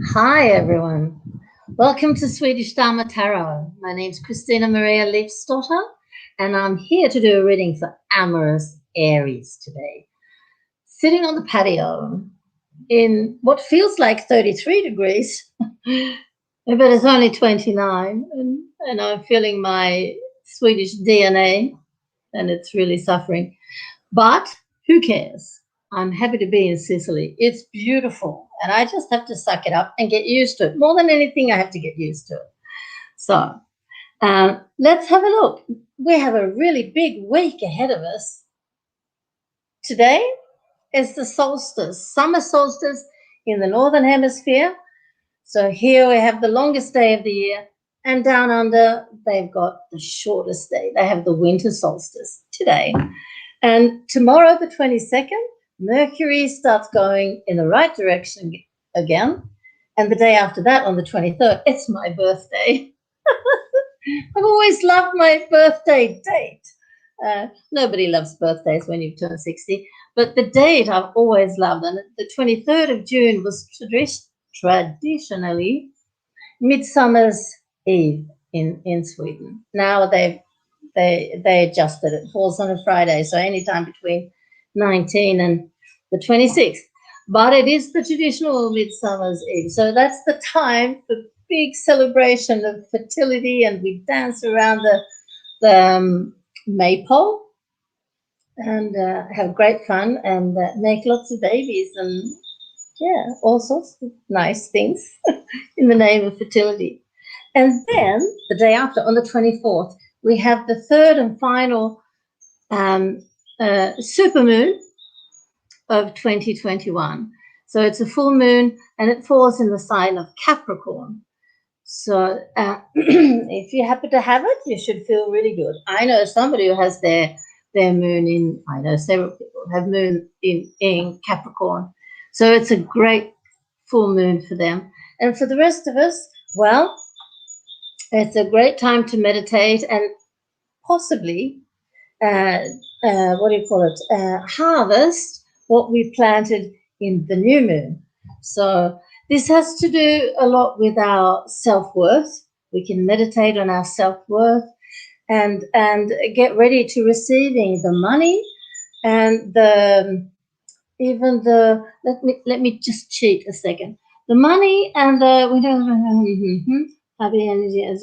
Hi, everyone. Welcome to Swedish Dharma Tarot. My name's christinamarialeifsdotter, and I'm here to do a reading for Amorous Aries today. Sitting on the patio in what feels like 33 degrees, but it's only 29, and I'm feeling my Swedish DNA, and it's really suffering. But who cares? I'm happy to be in Sicily. It's beautiful, and I just have to suck it up and get used to it. More than anything, I have to get used to it. So let's have a look. We have a really big week ahead of us. Today is the solstice, summer solstice in the Northern Hemisphere. So here we have the longest day of the year, and down under, they've got the shortest day. They have the winter solstice today. And tomorrow, the 22nd, Mercury starts going in the right direction again. And the day after that, on the 23rd, it's my birthday. I've always loved my birthday date. Nobody loves birthdays when you turn 60, but the date I've always loved. And the 23rd of June was traditionally Midsummer's Eve in Sweden. Now they adjusted it. It falls on a Friday, so anytime between 19 and the 26th. But it is the traditional Midsummer's Eve. So that's the time for big celebration of fertility, and we dance around the maypole and have great fun and make lots of babies and, yeah, all sorts of nice things in the name of fertility. And then the day after, on the 24th, we have the third and final supermoon of 2021. So it's a full moon, and it falls in the sign of Capricorn. So if you happen to have it, you should feel really good. I know somebody who has their moon in, I know several people have moon in Capricorn. So it's a great full moon for them. And for the rest of us, well, it's a great time to meditate and possibly, harvest what we planted in the new moon. So this has to do a lot with our self-worth. We can meditate on our self-worth and get ready to receiving the money and let me just cheat a second. The money and the happy energy as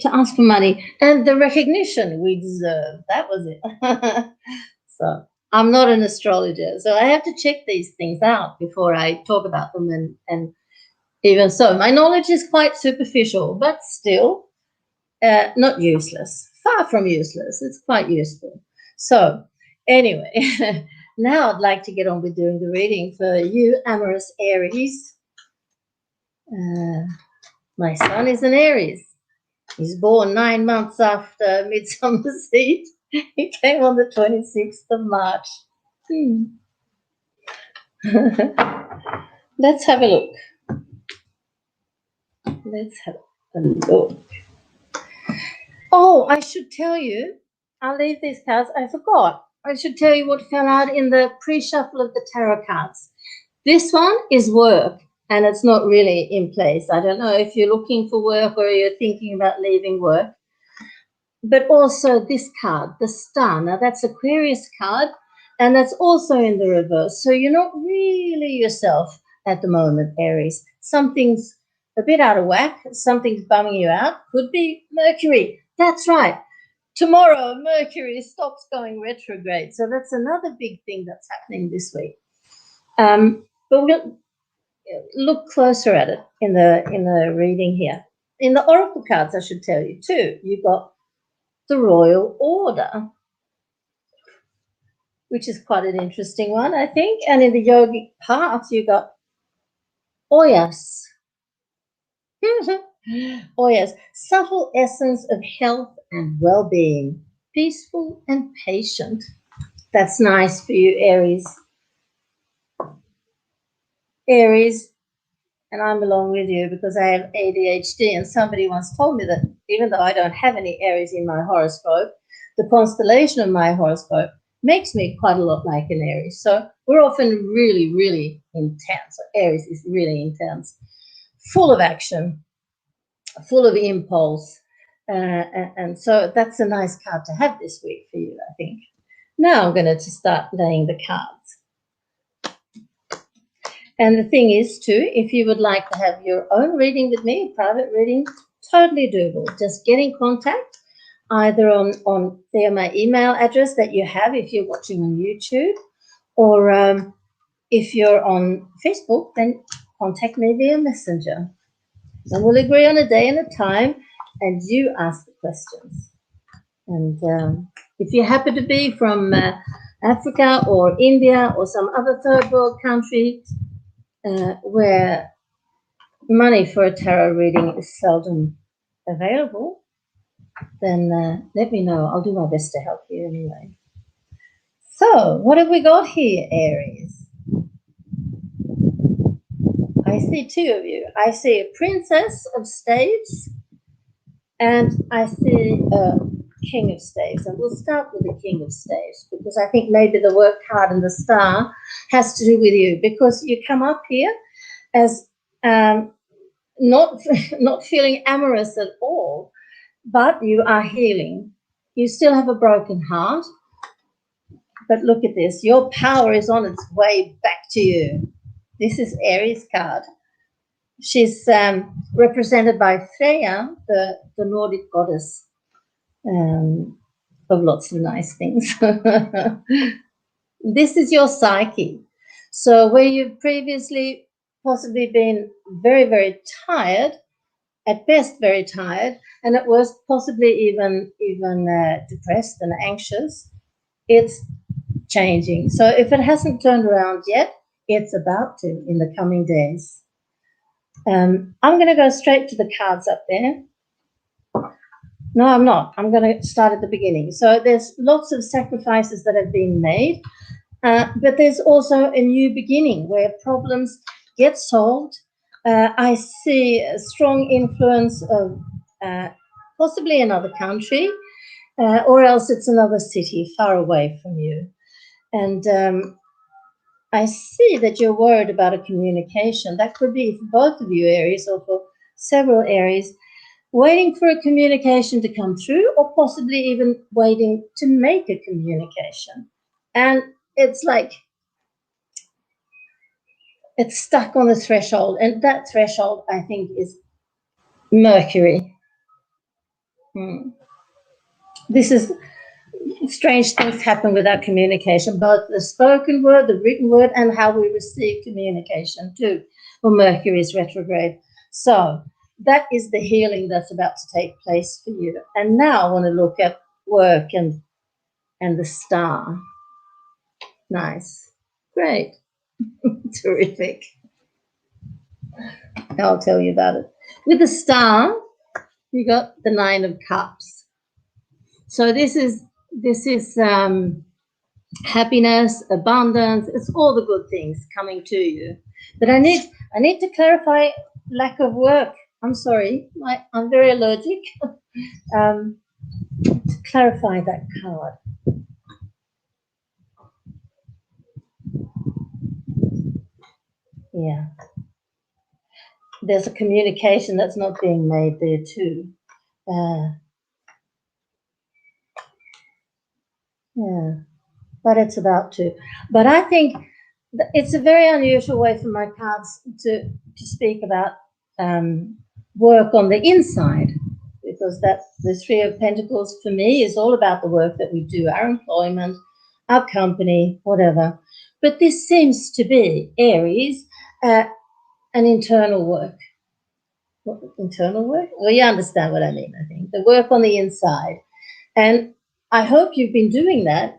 to ask for money and the recognition we deserve. That was it. So I'm not an astrologer, so I have to check these things out before I talk about them. And even so, my knowledge is quite superficial, but still not useless. Far from useless. It's quite useful. So anyway, now I'd like to get on with doing the reading for you, Amorous Aries. My son is an Aries. He's born 9 months after Midsummer's Eve. He came on the 26th of March. Let's have a look. Oh, I should tell you, I'll leave these cards. I forgot. I should tell you what fell out in the pre-shuffle of the tarot cards. This one is work, and it's not really in place. I don't know if you're looking for work or you're thinking about leaving work. But also this card, the Star. Now, that's Aquarius card, and that's also in the reverse. So you're not really yourself at the moment, Aries. Something's a bit out of whack. Something's bumming you out. Could be Mercury. That's right. Tomorrow, Mercury stops going retrograde. So that's another big thing that's happening this week. But we'll look closer at it in the reading here. In the oracle cards, I should tell you too, you've got the Royal Order, which is quite an interesting one, I think. And in the yogic path, you got Oyas. Oyas, subtle essence of health and well-being, peaceful and patient. That's nice for you, Aries. Aries, and I'm along with you because I have ADHD, and somebody once told me that even though I don't have any Aries in my horoscope, the constellation of my horoscope makes me quite a lot like an Aries. So we're often really, really intense. Aries is really intense, full of action, full of impulse. And so that's a nice card to have this week for you, I think. Now I'm going to start laying the cards. And the thing is, too, if you would like to have your own reading with me, private reading, totally doable. Just get in contact either on my email address that you have if you're watching on YouTube, or if you're on Facebook, then contact me via Messenger. And we'll agree on a day and a time, and you ask the questions. And if you happen to be from Africa or India or some other third world country where money for a tarot reading is seldom available, then let me know. I'll do my best to help you anyway. So, what have we got here, Aries? I see two of you. I see a Princess of Staves and I see a King of Staves. And we'll start with the King of Staves because I think maybe the work card and the star has to do with you, because you come up here as not feeling amorous at all, but you are healing. You still have a broken heart, but look at this. Your power is on its way back to you. This is Aries card. She's represented by Freya, the Nordic goddess of lots of nice things. This is your psyche. So where you've previously possibly been very, very tired, at best very tired, and at worst possibly even depressed and anxious, it's changing. So if it hasn't turned around yet, it's about to in the coming days. I'm going to go straight to the cards up there. No, I'm not. I'm going to start at the beginning. So there's lots of sacrifices that have been made, but there's also a new beginning where problems get solved. I see a strong influence of possibly another country, or else it's another city far away from you. And I see that you're worried about a communication. That could be for both of you, Aries, or for several Aries, waiting for a communication to come through, or possibly even waiting to make a communication. And it's like it's stuck on the threshold. And that threshold, I think, is Mercury. This is strange things happen without communication, both the spoken word, the written word, and how we receive communication too. Well, Mercury is retrograde. So that is the healing that's about to take place for you. And now I want to look at work and the star. Nice. Great. Terrific. I'll tell you about it. With the star, you got the 9 of Cups. So this is happiness, abundance. It's all the good things coming to you. But I need to clarify lack of work. I'm sorry, I'm very allergic. To clarify that card. Yeah. There's a communication that's not being made there too. Yeah, but it's about to. But I think it's a very unusual way for my cards to speak about work on the inside, because that the 3 of Pentacles for me is all about the work that we do, our employment, our company, whatever. But this seems to be, Aries, an internal work. What, internal work? Well, you understand what I mean, I think. The work on the inside. And I hope you've been doing that.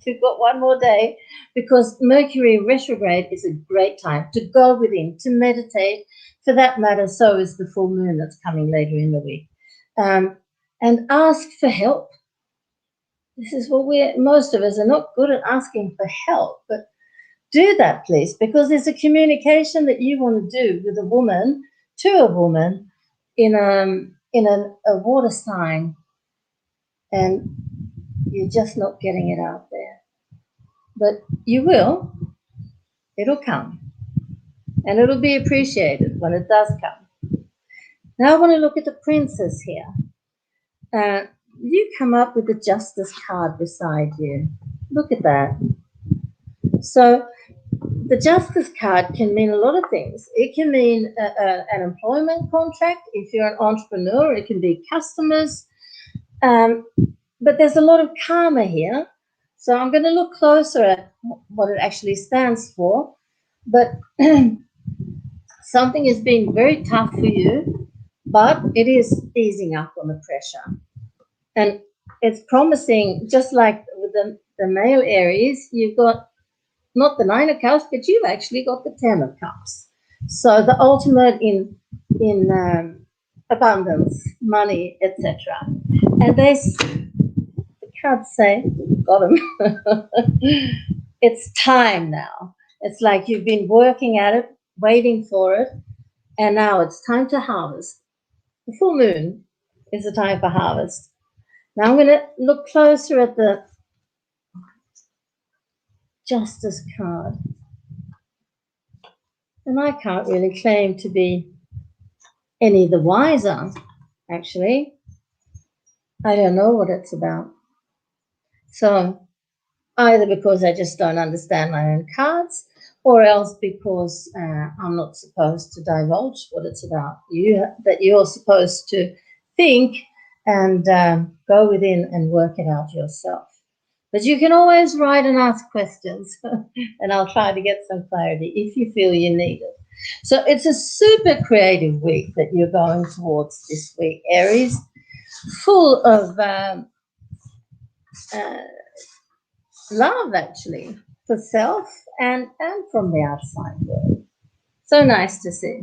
You've got one more day, because Mercury retrograde is a great time to go within, to meditate. For that matter, so is the full moon that's coming later in the week. And ask for help. This is what most of us are not good at asking for help, but do that, please, because there's a communication that you want to do with a woman, to a woman, in a water sign, and you're just not getting it out there. but you will. It'll come. And it'll be appreciated when it does come. Now I want to look at the princess here. You come up with the justice card beside you. Look at that. So the justice card can mean a lot of things. It can mean an employment contract. If you're an entrepreneur, it can be customers. But there's a lot of karma here. So I'm going to look closer at what it actually stands for. But something has been very tough for you, but it is easing up on the pressure. And it's promising, just like with the male Aries, you've got not the 9 of Cups, but you've actually got the 10 of Cups. So the ultimate in abundance, money, etc. And the cards say, got them. It's time now. It's like you've been working at it, waiting for it, and now it's time to harvest. The full moon is the time for harvest. Now I'm going to look closer at the Justice card. And I can't really claim to be any the wiser, actually. I don't know what it's about. So either because I just don't understand my own cards, or else because I'm not supposed to divulge what it's about. That you're supposed to think and go within and work it out yourself. But you can always write and ask questions, and I'll try to get some clarity if you feel you need it. So it's a super creative week that you're going towards this week, Aries, full of love, actually, for self and from the outside world. So nice to see.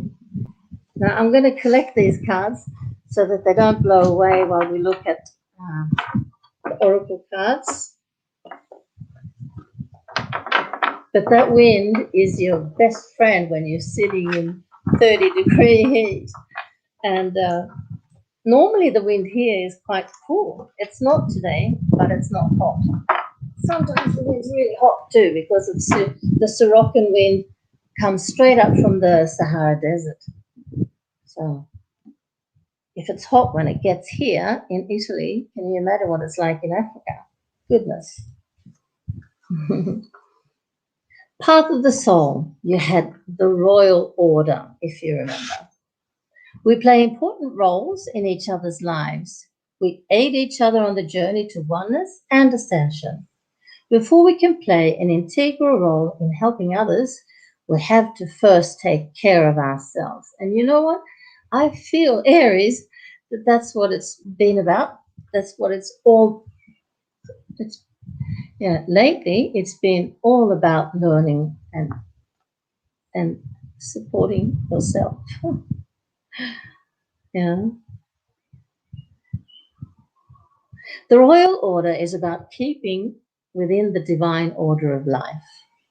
Now I'm going to collect these cards so that they don't blow away while we look at the oracle cards. But that wind is your best friend when you're sitting in 30-degree heat. And normally the wind here is quite cool. It's not today, but it's not hot. Sometimes the wind's really hot too, because the Sorocan wind comes straight up from the Sahara Desert. So if it's hot when it gets here in Italy, can you imagine what it's like in Africa? Goodness. Path of the Soul, you had the Royal Order, if you remember. We play important roles in each other's lives. We aid each other on the journey to oneness and ascension. Before we can play an integral role in helping others, we have to first take care of ourselves. And you know what? I feel, Aries, that's what it's been about. That's what it's all. Lately it's been all about learning and supporting yourself. Yeah. The Royal Order is about keeping within the divine order of life.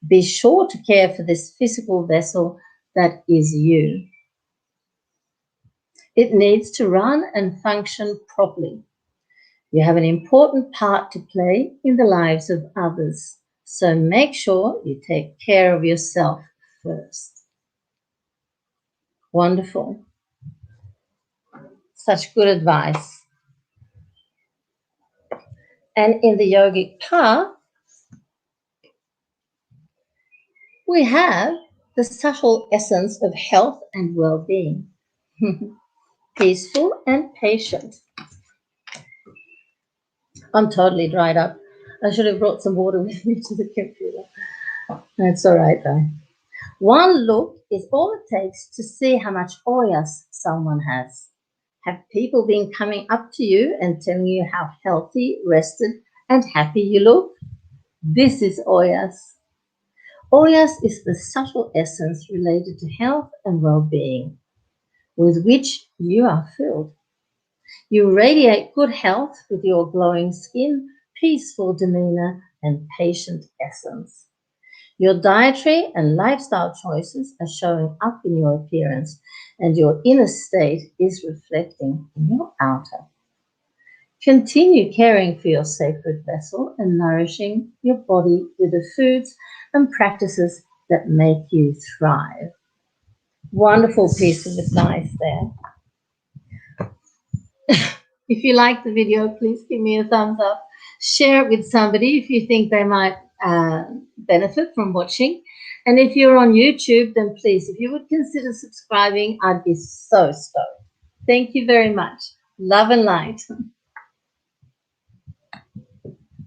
Be sure to care for this physical vessel that is you. It needs to run and function properly. You have an important part to play in the lives of others, so make sure you take care of yourself first. Wonderful. Such good advice. And in the yogic path, we have the subtle essence of health and well-being. Peaceful and patient. I'm totally dried up. I should have brought some water with me to the computer. That's all right, though. One look is all it takes to see how much oyas someone has. Have people been coming up to you and telling you how healthy, rested, and happy you look? This is oyas. Oyas is the subtle essence related to health and well-being, with which you are filled. You radiate good health with your glowing skin, peaceful demeanor, and patient essence. Your dietary and lifestyle choices are showing up in your appearance, and your inner state is reflecting in your outer. Continue caring for your sacred vessel and nourishing your body with the foods and practices that make you thrive. Wonderful piece of advice there. If you like the video, please give me a thumbs up. Share it with somebody if you think they might benefit from watching. And if you're on YouTube, then please, if you would consider subscribing, I'd be so stoked. Thank you very much. Love and light.